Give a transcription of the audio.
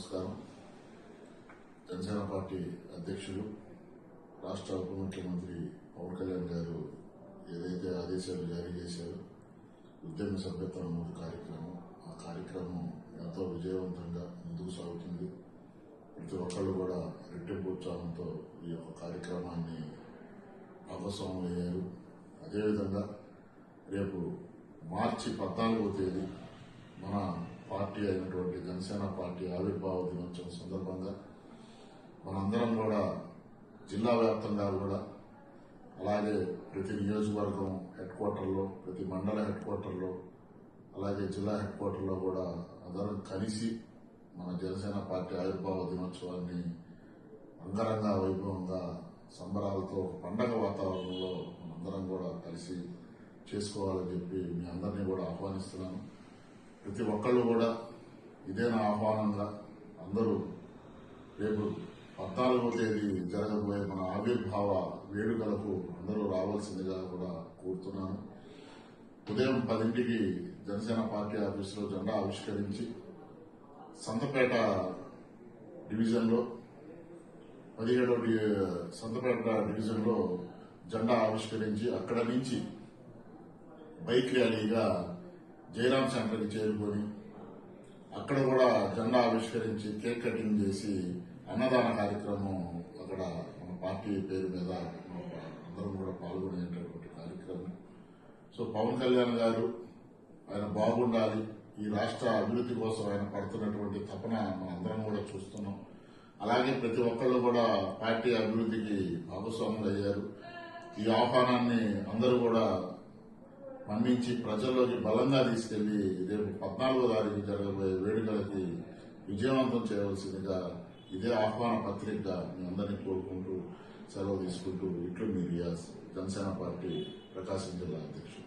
నమస్కారం. జనసేన పార్టీ అధ్యక్షులు రాష్ట్ర ఉప ముఖ్యమంత్రి పవన్ కళ్యాణ్ గారు ఏదైతే ఆదేశాలు జారీ చేశారో ఉద్యమ సభ్యత్వ నమోదు కార్యక్రమం, ఆ కార్యక్రమం ఎంతో విజయవంతంగా ముందుకు సాగుతుంది. ప్రతి ఒక్కళ్ళు కూడా రెట్టింపు ఉత్సాహంతో ఈ యొక్క కార్యక్రమాన్ని భాగస్వాములయ్యారు. అదేవిధంగా రేపు మార్చి 14వ తేదీ మన పార్టీ అయినటువంటి జనసేన పార్టీ ఆవిర్భావ దినోత్సవం సందర్భంగా మనందరం కూడా జిల్లా వ్యాప్తంగా కూడా అలాగే ప్రతి నియోజకవర్గం హెడ్ క్వార్టర్లో, ప్రతి మండల హెడ్ క్వార్టర్లో, అలాగే జిల్లా హెడ్ క్వార్టర్లో కూడా అందరం కలిసి మన జనసేన పార్టీ ఆవిర్భావ దినోత్సవాన్ని అంగరంగ వైభవంగా సంబరాలతో పండగ వాతావరణంలో మనందరం కూడా కలిసి చేసుకోవాలని చెప్పి మీ అందరినీ కూడా ఆహ్వానిస్తున్నాను. ప్రతి ఒక్కళ్ళు కూడా ఇదే నా ఆహ్వానంగా అందరూ రేపు 14వ తేదీ జరగబోయే మన ఆవిర్భావ వేడుకలకు అందరూ రావాల్సిందిగా కూడా కోరుతున్నాను. ఉదయం 10ంటికి జనసేన పార్టీ ఆఫీసులో జెండా ఆవిష్కరించి సంతపేట డివిజన్లో 17వ సంతపేట డివిజన్లో జెండా ఆవిష్కరించి అక్కడ నుంచి బైక్ ర్యాలీగా జయరాం సెంటర్కి చేరుకొని అక్కడ కూడా జెండా ఆవిష్కరించి కేక్ కటింగ్ చేసి అన్నదాన కార్యక్రమం అక్కడ మన పార్టీ పేరు మీద అందరం కూడా పాల్గొనేటటువంటి కార్యక్రమం. సో పవన్ కళ్యాణ్ గారు ఆయన బాగుండాలి, ఈ రాష్ట్ర అభివృద్ధి కోసం ఆయన పడుతున్నటువంటి తపన మనందరం కూడా చూస్తున్నాం. అలాగే ప్రతి ఒక్కళ్ళు కూడా పార్టీ అభివృద్ధికి భాగస్వాములు అయ్యారు. ఈ ఆహ్వానాన్ని అందరూ కూడా మన్నించి ప్రజల్లోకి బలంగా తీసుకెళ్లి రేపు 14వ తారీఖు జరగబోయే వేడుకలకి విజయవంతం చేయవలసిందిగా ఇదే ఆహ్వాన పత్రికగా మీ అందరినీ కోరుకుంటూ సెలవు తీసుకుంటూ ఇట్లు మీ రియాజ్, జనసేన పార్టీ ప్రకాశం జిల్లా అధ్యక్షుడు.